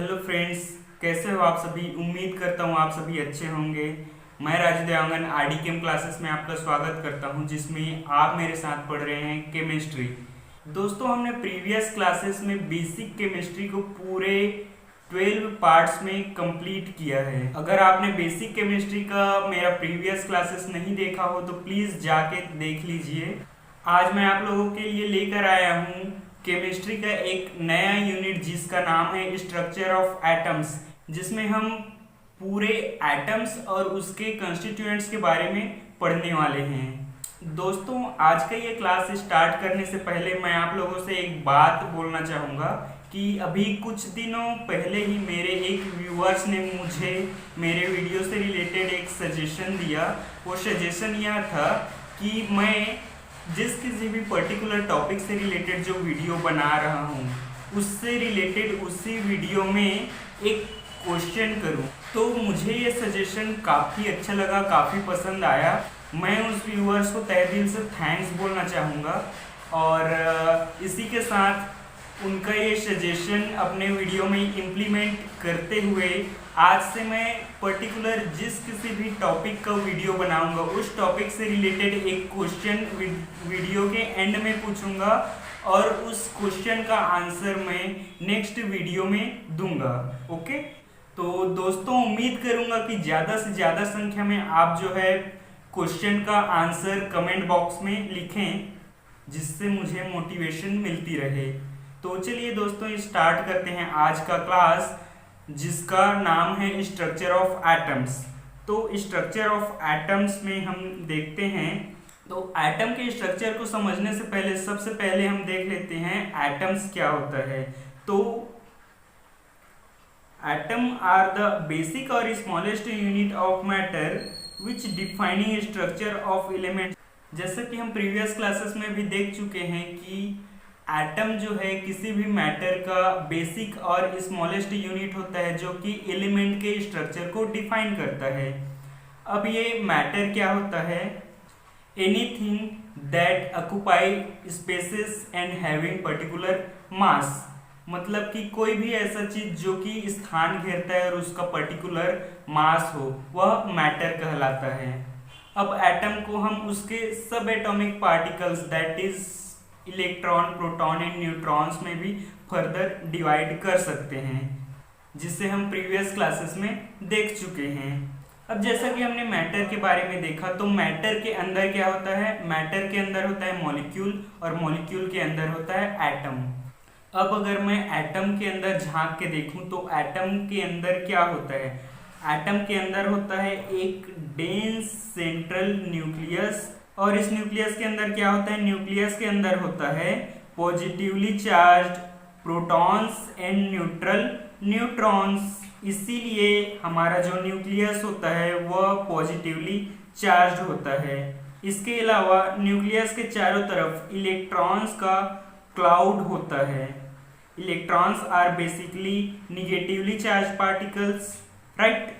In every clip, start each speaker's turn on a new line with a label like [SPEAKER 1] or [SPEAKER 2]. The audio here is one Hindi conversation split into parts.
[SPEAKER 1] हेलो फ्रेंड्स, कैसे हो आप सभी। उम्मीद करता हूँ आप सभी अच्छे होंगे। मैं राजू देवांगन आरडी केम क्लासेस में आपका स्वागत करता हूँ, जिसमें आप मेरे साथ पढ़ रहे हैं केमिस्ट्री। दोस्तों, हमने प्रीवियस क्लासेस में बेसिक केमिस्ट्री को पूरे 12 पार्ट्स में कंप्लीट किया है। अगर आपने बेसिक केमिस्ट्री का मेरा प्रीवियस क्लासेस नहीं देखा हो तो प्लीज़ जाके देख लीजिए। आज मैं आप लोगों के लिए लेकर आया हूँ केमिस्ट्री का एक नया यूनिट जिसका नाम है स्ट्रक्चर ऑफ एटम्स, जिसमें हम पूरे एटम्स और उसके कंस्टिट्यूएंट्स के बारे में पढ़ने वाले हैं। दोस्तों, आज का ये क्लास स्टार्ट करने से पहले मैं आप लोगों से एक बात बोलना चाहूँगा कि अभी कुछ दिनों पहले ही मेरे एक व्यूअर्स ने मुझे मेरे वीडियो से रिलेटेड एक सजेशन दिया। वो सजेशन यह था कि मैं जिस किसी भी पर्टिकुलर टॉपिक से रिलेटेड जो वीडियो बना रहा हूँ उससे रिलेटेड उसी वीडियो में एक क्वेश्चन करूँ। तो मुझे ये सजेशन काफ़ी अच्छा लगा, काफ़ी पसंद आया। मैं उस व्यूअर्स को तहे दिल से थैंक्स बोलना चाहूँगा और इसी के साथ उनका ये सजेशन अपने वीडियो में इम्प्लीमेंट करते हुए आज से मैं पर्टिकुलर जिस किसी भी टॉपिक का वीडियो बनाऊंगा उस टॉपिक से रिलेटेड एक क्वेश्चन वीडियो के एंड में पूछूंगा और उस क्वेश्चन का आंसर मैं नेक्स्ट वीडियो में दूंगा। ओके, तो दोस्तों उम्मीद करूंगा कि ज़्यादा से ज़्यादा संख्या में आप जो है क्वेश्चन का आंसर कमेंट बॉक्स में लिखें, जिससे मुझे मोटिवेशन मिलती रहे। तो चलिए दोस्तों स्टार्ट करते हैं आज का क्लास, जिसका नाम है स्ट्रक्चर ऑफ एटम्स। तो स्ट्रक्चर ऑफ एटम्स में हम देखते हैं, तो एटम के स्ट्रक्चर को समझने से पहले सबसे पहले हम देख लेते हैं एटम्स क्या होता है। तो एटम आर द बेसिक और smallest unit of matter which defining structure of element. जैसा कि हम प्रीवियस क्लासेस में भी देख चुके हैं कि एटम जो है किसी भी मैटर का बेसिक और स्मॉलेस्ट यूनिट होता है जो कि एलिमेंट के स्ट्रक्चर को डिफाइन करता है। अब ये मैटर क्या होता है? Anything that occupy spaces and having particular mass, मतलब कि कोई भी ऐसा चीज जो कि स्थान घेरता है और उसका पर्टिकुलर मास हो, वह मैटर कहलाता है। अब एटम को हम उसके सब atomic particles that is electron, proton and neutrons में भी फर्दर डिवाइड कर सकते हैं, जिसे हम प्रीवियस क्लासेस में देख चुके हैं। अब जैसा कि हमने मैटर के बारे में देखा, तो मैटर के अंदर क्या होता है? मैटर के अंदर होता है मॉलिक्यूल और मॉलिक्यूल के अंदर होता है एटम। अब अगर मैं एटम के अंदर झांक के देखूं तो एटम के अंदर क्या होता है? एटम के अंदर होता है एक डेंस सेंट्रल न्यूक्लियस, और इस न्यूक्लियस के अंदर क्या होता है? न्यूक्लियस के अंदर होता है positively charged protons and neutral neutrons. इसीलिए हमारा जो न्यूक्लियस होता है वह पॉजिटिवली चार्ज्ड होता है। इसके अलावा न्यूक्लियस के चारों तरफ इलेक्ट्रॉन्स का क्लाउड होता है। Electrons are basically negatively charge particles, right.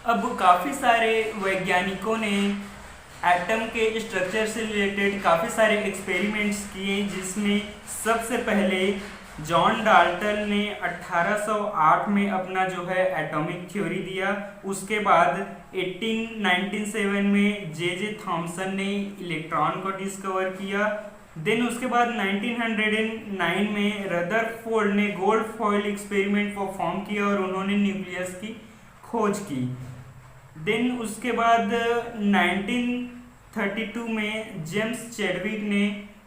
[SPEAKER 1] अब काफ़ी सारे वैज्ञानिकों ने एटम के स्ट्रक्चर से रिलेटेड काफ़ी सारे एक्सपेरिमेंट्स किए, जिसमें सबसे पहले जॉन डाल्टन ने 1808 में अपना जो है एटॉमिक थ्योरी दिया। उसके बाद 1897 में जे थॉमसन ने इलेक्ट्रॉन को डिस्कवर किया। देन उसके बाद 1909 में रदरफोर्ड ने गोल्ड फॉइल एक्सपेरिमेंट परफॉर्म किया और उन्होंने न्यूक्लियस की खोज की। देन उसके बाद 1932 में जेम्स चैडविक ने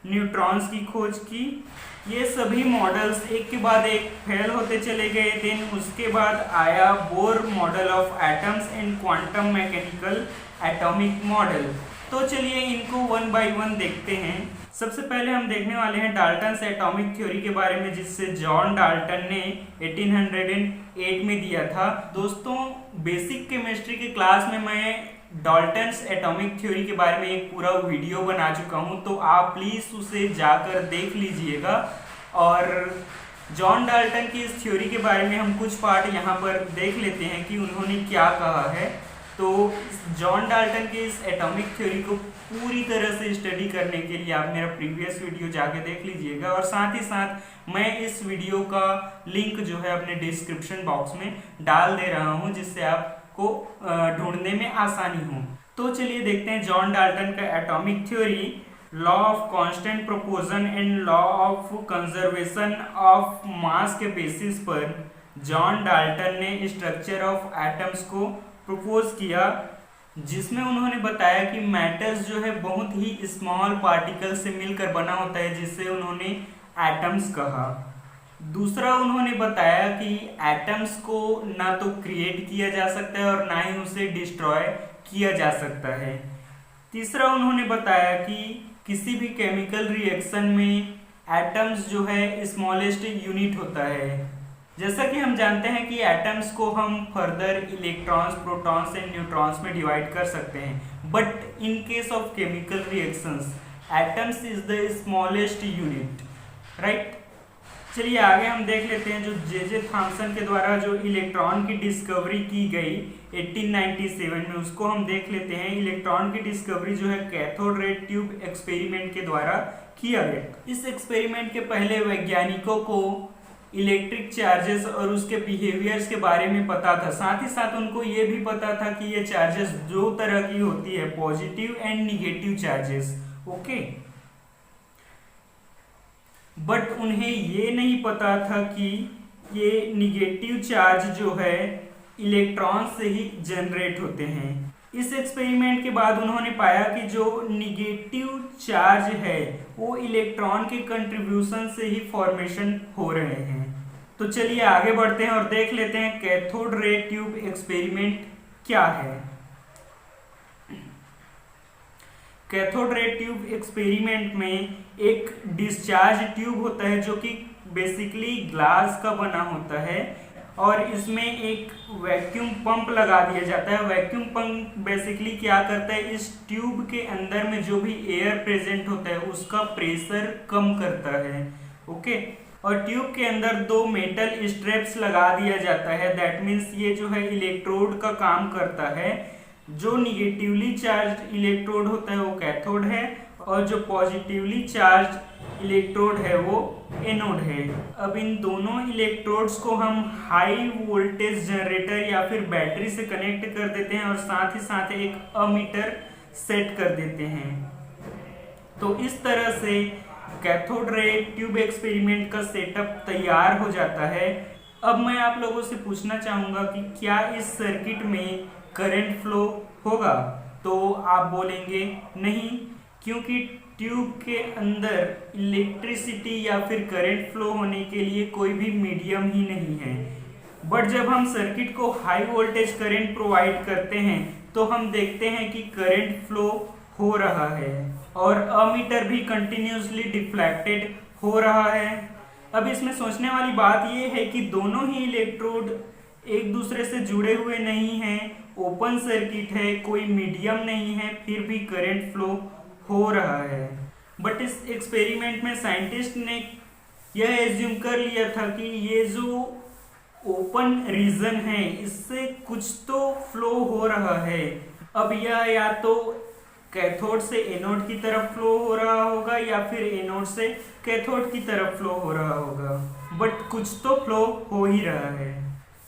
[SPEAKER 1] न्यूट्रॉन्स की खोज की। ये सभी मॉडल्स एक के बाद एक फेल होते चले गए। देन उसके बाद आया Bohr model of atoms and quantum mechanical atomic model. तो चलिए इनको वन बाय वन देखते हैं। सबसे पहले हम देखने वाले हैं डाल्टन्स एटॉमिक थ्योरी के बारे में, जिससे जॉन डाल्टन ने 1808 में दिया था। दोस्तों, बेसिक केमिस्ट्री के क्लास में मैं डाल्टन्स एटॉमिक थ्योरी के बारे में एक पूरा वीडियो बना चुका हूं, तो आप प्लीज़ उसे जाकर देख लीजिएगा। और जॉन डाल्टन की इस थ्योरी के बारे में हम कुछ पार्ट यहाँ पर देख लेते हैं कि उन्होंने क्या कहा है। तो जॉन डाल्टन के इस एटॉमिक थ्योरी को पूरी तरह से स्टडी करने के लिए आप मेरा प्रीवियस वीडियो जाके देख लीजिएगा, और साथ ही साथ मैं इस वीडियो का लिंक जो है अपने डिस्क्रिप्शन बॉक्स में डाल दे रहा हूं, जिससे आपको ढूंढने में आसानी हो। तो चलिए देखते हैं जॉन डाल्टन का atomic theory, law of constant proportion and law of conservation of mass के बेसिस पर जॉन डाल्टन ने स्ट्रक्चर ऑफ एटम्स को प्रपोज किया, जिसमें उन्होंने बताया कि मैटर्स जो है बहुत ही स्मॉल पार्टिकल से मिलकर बना होता है, जिसे उन्होंने एटम्स कहा। दूसरा उन्होंने बताया कि एटम्स को ना तो क्रिएट किया जा सकता है और ना ही उसे डिस्ट्रॉय किया जा सकता है। तीसरा उन्होंने बताया कि किसी भी केमिकल रिएक्शन में एटम्स जो है स्मॉलेस्ट यूनिट होता है। जैसा कि हम जानते हैं कि एटम्स को हम further electrons, protons and neutrons में डिवाइड कर सकते हैं, but in case of chemical reactions atoms is the smallest unit, right. चलिए आगे हम देख लेते हैं जो जे थॉम्सन के द्वारा जो इलेक्ट्रॉन की डिस्कवरी की गई 1897 में, उसको हम देख लेते हैं। इलेक्ट्रॉन की डिस्कवरी जो है कैथोड रे ट्यूब एक्सपेरिमेंट के द्वारा किया गया। इस एक्सपेरिमेंट के पहले वैज्ञानिकों को इलेक्ट्रिक चार्जेस और उसके बिहेवियर्स के बारे में पता था, साथ ही साथ उनको ये भी पता था कि ये चार्जेस दो तरह की होती है, positive and negative charges, okay. But उन्हें ये नहीं पता था कि ये निगेटिव चार्ज जो है इलेक्ट्रॉन से ही जनरेट होते हैं। इस एक्सपेरिमेंट के बाद उन्होंने पाया कि जो निगेटिव चार्ज है वो इलेक्ट्रॉन के कंट्रीब्यूशन से ही फॉर्मेशन हो रहे हैं। तो चलिए आगे बढ़ते हैं और देख लेते हैं कैथोड रे ट्यूब एक्सपेरिमेंट क्या है। कैथोड रे ट्यूब एक्सपेरिमेंट में एक डिस्चार्ज ट्यूब होता है जो कि बेसिकली ग्लास का बना होता है, और इसमें एक वैक्यूम पंप लगा दिया जाता है। वैक्यूम पंप बेसिकली क्या करता है, इस ट्यूब के अंदर में जो भी एयर प्रेजेंट होता है उसका प्रेशर कम करता है, ओके। और ट्यूब के अंदर दो मेटल स्ट्रैप्स लगा दिया जाता है, दैट मीन्स ये जो है इलेक्ट्रोड का काम करता है। जो निगेटिवली चार्ज इलेक्ट्रोड होता है वो कैथोड है, और जो पॉजिटिवली चार्ज इलेक्ट्रोड है वो एनोड है। अब इन दोनों इलेक्ट्रोड्स को हम हाई वोल्टेज जनरेटर या फिर बैटरी से कनेक्ट कर देते हैं, और साथ ही साथ एक अमीटर सेट कर देते हैं। तो इस तरह से कैथोड रे ट्यूब एक्सपेरिमेंट का सेटअप तैयार हो जाता है। अब मैं आप लोगों से पूछना चाहूंगा कि क्या इस सर्किट में करंट फ्लो होगा? तो आप बोलेंगे नहीं, क्योंकि ट्यूब के अंदर इलेक्ट्रिसिटी या फिर करंट फ्लो होने के लिए कोई भी मीडियम ही नहीं है। बट जब हम सर्किट को हाई वोल्टेज करंट प्रोवाइड करते हैं तो हम देखते हैं कि करंट फ्लो हो रहा है और अमीटर भी कंटिन्यूसली डिफ्लेक्टेड हो रहा है। अब इसमें सोचने वाली बात यह है कि दोनों ही इलेक्ट्रोड एक दूसरे से जुड़े हुए नहीं हैं, ओपन सर्किट है, कोई मीडियम नहीं है, फिर भी करंट फ्लो हो रहा है। बट इस एक्सपेरिमेंट में साइंटिस्ट ने यह एज्यूम कर लिया था कि ये जो ओपन रीजन है इससे कुछ तो फ्लो हो रहा है। अब यह या तो कैथोड से एनोड की तरफ फ्लो हो रहा होगा या फिर एनोड से कैथोड की तरफ फ्लो हो रहा होगा, बट कुछ तो फ्लो हो ही रहा है,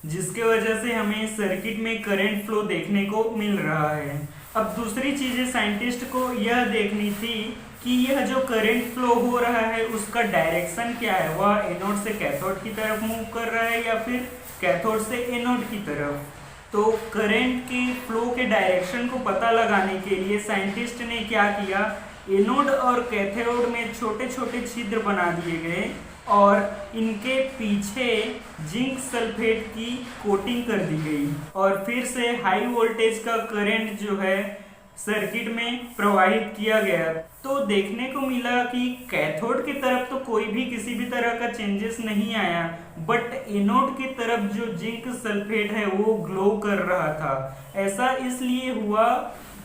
[SPEAKER 1] जिसके वजह से हमें सर्किट में करंट फ्लो देखने को मिल रहा है। अब दूसरी चीजें साइंटिस्ट को यह देखनी थी कि यह जो करंट फ्लो हो रहा है उसका डायरेक्शन क्या है, वह एनोड से कैथोड की तरफ मूव कर रहा है या फिर कैथोड से एनोड की तरफ। तो करंट के फ्लो के डायरेक्शन को पता लगाने के लिए साइंटिस्ट ने क्या किया, एनोड और कैथोड में छोटे छोटे छिद्र बना दिए गए और इनके पीछे जिंक सल्फेट की कोटिंग कर दी गई, और फिर से हाई वोल्टेज का करंट जो है सर्किट में प्रवाहित किया गया। तो देखने को मिला कि कैथोड की तरफ तो कोई भी किसी भी तरह का चेंजेस नहीं आया, बट एनोड की तरफ जो जिंक सल्फेट है वो ग्लो कर रहा था। ऐसा इसलिए हुआ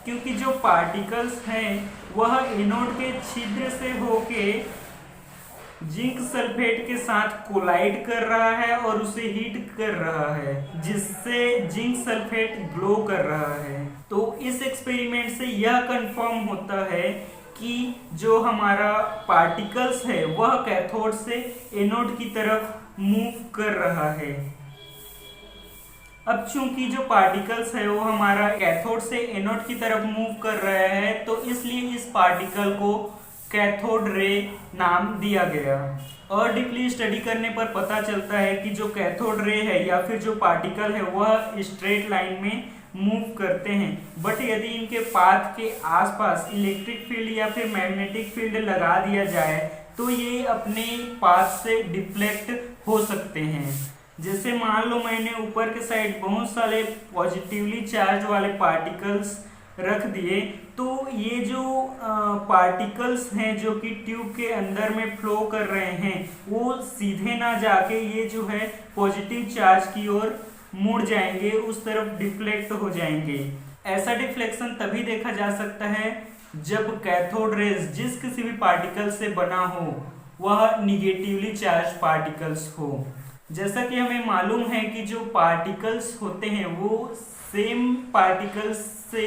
[SPEAKER 1] क्योंकि जो पार्टिकल्स हैं वह एनोड के छिद्र से होके जिंक सल्फेट के साथ कोलाइड कर रहा है और उसे हीट कर रहा है, जिससे जिंक सल्फेट ग्लो कर रहा है। तो इस एक्सपेरिमेंट से यह कंफर्म होता है कि जो हमारा पार्टिकल्स है वह कैथोड से एनोड की तरफ मूव कर रहा है। अब चूंकि जो पार्टिकल्स है वो हमारा कैथोड से एनोड की तरफ मूव कर रहा है, तो इसलिए इस पार्टिकल को कैथोड रे नाम दिया गया। और डीपली स्टडी करने पर पता चलता है कि जो कैथोड रे है या फिर जो पार्टिकल है वह स्ट्रेट लाइन में मूव करते हैं, बट यदि इनके पाथ के आसपास इलेक्ट्रिक फील्ड या फिर मैग्नेटिक फील्ड लगा दिया जाए तो ये अपने पाथ से डिफ्लेक्ट हो सकते हैं। जैसे मान लो मैंने ऊपर के साइड बहुत सारे पॉजिटिवली चार्ज वाले पार्टिकल्स रख दिए, तो ये जो पार्टिकल्स हैं जो कि ट्यूब के अंदर में फ्लो कर रहे हैं वो सीधे ना जाके ये जो है पॉजिटिव चार्ज की ओर मुड़ जाएंगे, उस तरफ डिफ्लेक्ट हो जाएंगे। ऐसा डिफ्लेक्शन तभी देखा जा सकता है जब कैथोड रेज जिस किसी भी पार्टिकल से बना हो वह निगेटिवली चार्ज पार्टिकल्स हो। जैसा कि हमें मालूम है कि जो पार्टिकल्स होते हैं वो सेम पार्टिकल्स से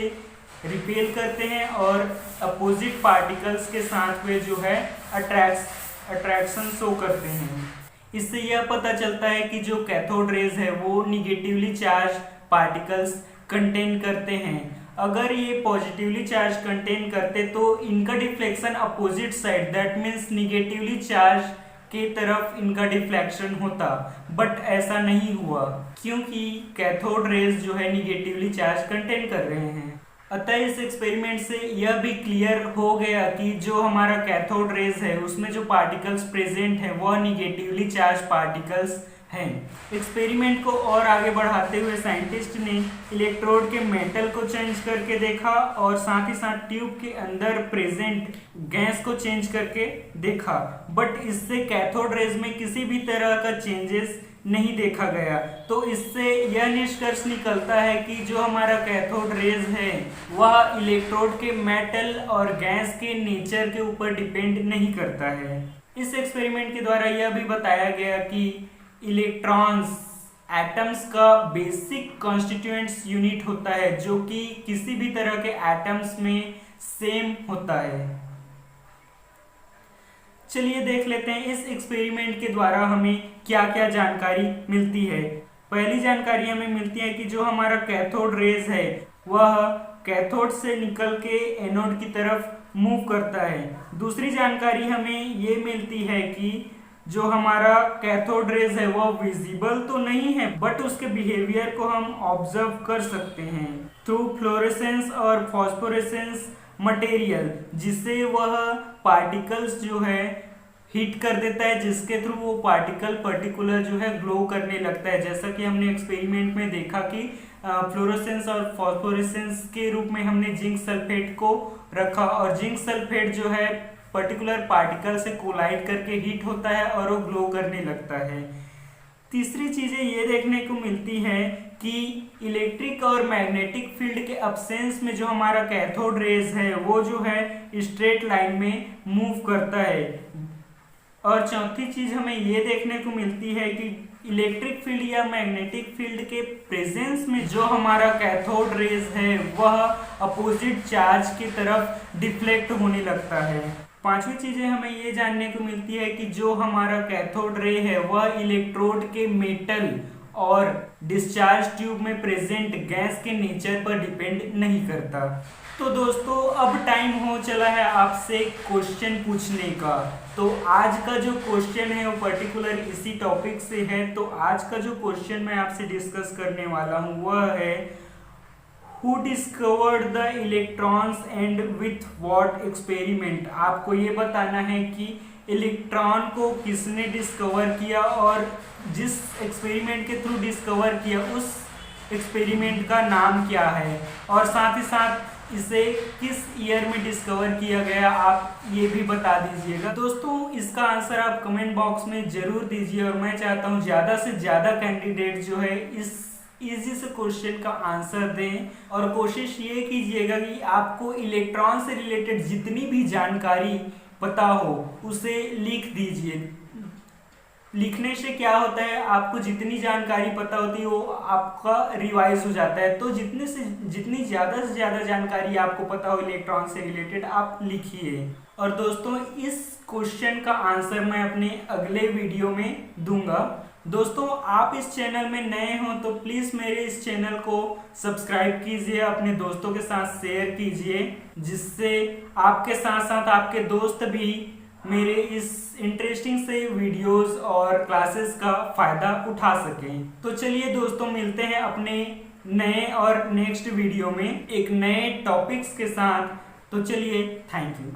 [SPEAKER 1] रिपेल करते हैं और अपोजिट पार्टिकल्स के साथ वे जो है अट्रैक्शन शो करते हैं। इससे यह पता चलता है कि जो कैथोड रेज है वो निगेटिवली चार्ज पार्टिकल्स कंटेन करते हैं। अगर ये पॉजिटिवली चार्ज कंटेन करते तो इनका deflection opposite side that means negatively charge के तरफ इनका डिफ्लेक्शन होता, बट ऐसा नहीं हुआ क्योंकि कैथोड रेज जो है निगेटिवली चार्ज कंटेन कर रहे हैं। अतः इस एक्सपेरिमेंट से यह भी क्लियर हो गया कि जो हमारा कैथोड रेज है उसमें जो पार्टिकल्स प्रेजेंट है वह निगेटिवली चार्ज पार्टिकल्स हैं। एक्सपेरिमेंट को और आगे बढ़ाते हुए साइंटिस्ट ने इलेक्ट्रोड के मेटल को चेंज करके देखा और साथ ही साथ ट्यूब के अंदर प्रेजेंट गैस को चेंज करके देखा, बट इससे कैथोड रेज में किसी भी तरह का चेंजेस नहीं देखा गया। तो इससे यह निष्कर्ष निकलता है कि जो हमारा कैथोड रेज है वह इलेक्ट्रोड के मेटल और गैस के नेचर के ऊपर डिपेंड नहीं करता है। इस एक्सपेरिमेंट के द्वारा यह भी बताया गया कि इलेक्ट्रॉन्स एटम्स का बेसिक कॉन्स्टिट्यूएंट्स यूनिट होता है जो कि किसी भी तरह के एटम्स में सेम होता है। चलिए देख लेते हैं इस एक्सपेरिमेंट के द्वारा हमें क्या क्या जानकारी मिलती है। पहली जानकारी हमें मिलती है कि जो हमारा कैथोड रेज है वह कैथोड से निकल के एनोड की तरफ मूव करता है। दूसरी जानकारी हमें ये मिलती है कि जो हमारा कैथोड रेज है वह विजिबल तो नहीं है, बट उसके बिहेवियर को हम ऑब्जर्व कर सकते हैं थ्रू फ्लोरेसेंस और फॉस्फोरेसेंस मटेरियल, जिससे वह पार्टिकल्स जो है हीट कर देता है, जिसके थ्रू वो पार्टिकल पर्टिकुलर जो है ग्लो करने लगता है। जैसा कि हमने एक्सपेरिमेंट में देखा कि फ्लोरोसेंस और फॉस्फोरेसेंस के रूप में हमने जिंक सल्फेट को रखा और जिंक सल्फेट जो है पर्टिकुलर पार्टिकल से कोलाइड करके हीट होता है और वो ग्लो करने लगता है। तीसरी चीजें ये देखने को मिलती है कि इलेक्ट्रिक और मैग्नेटिक फील्ड के एब्सेंस में जो हमारा कैथोड रेज है वो जो है स्ट्रेट लाइन में मूव करता है। और चौथी चीज हमें ये देखने को मिलती है कि इलेक्ट्रिक फील्ड या मैग्नेटिक फील्ड के प्रेजेंस में जो हमारा कैथोड रेज है वह अपोजिट चार्ज की तरफ डिफ्लेक्ट होने लगता है। पांचवी चीजें हमें ये जानने को मिलती है कि जो हमारा कैथोड रे है वह इलेक्ट्रोड के मेटल और डिस्चार्ज ट्यूब में प्रेजेंट गैस के नेचर पर डिपेंड नहीं करता। तो दोस्तों अब टाइम हो चला है आपसे क्वेश्चन पूछने का। तो आज का जो क्वेश्चन है वो पर्टिकुलर इसी टॉपिक से है। तो आज का जो क्वेश्चन मैं आपसे डिस्कस करने वाला हूँ वह है Who discovered the electrons and with what experiment? आपको ये बताना है कि इलेक्ट्रॉन को किसने डिस्कवर किया और जिस एक्सपेरिमेंट के थ्रू डिस्कवर किया उस एक्सपेरिमेंट का नाम क्या है, और साथ ही साथ इसे किस ईयर में डिस्कवर किया गया आप ये भी बता दीजिएगा। दोस्तों इसका आंसर आप कमेंट बॉक्स में जरूर दीजिए और मैं चाहता हूँ ज़्यादा से ज़्यादा कैंडिडेट जो है इस इजी से क्वेश्चन का आंसर दें। और कोशिश ये कीजिएगा कि आपको इलेक्ट्रॉन से रिलेटेड जितनी भी जानकारी पता हो उसे लिख दीजिए। लिखने से क्या होता है, आपको जितनी जानकारी पता होती है वो आपका रिवाइज हो जाता है। तो जितनी ज़्यादा से ज़्यादा जानकारी आपको पता हो इलेक्ट्रॉन से रिलेटेड आप लिखिए। और दोस्तों इस क्वेश्चन का आंसर मैं अपने अगले वीडियो में दूंगा। दोस्तों आप इस चैनल में नए हो तो प्लीज़ मेरे इस चैनल को सब्सक्राइब कीजिए, अपने दोस्तों के साथ शेयर कीजिए, जिससे आपके साथ साथ आपके दोस्त भी मेरे इस इंटरेस्टिंग से वीडियोस और क्लासेस का फ़ायदा उठा सकें। तो चलिए दोस्तों मिलते हैं अपने नए और नेक्स्ट वीडियो में एक नए टॉपिक्स के साथ। तो चलिए, थैंक यू।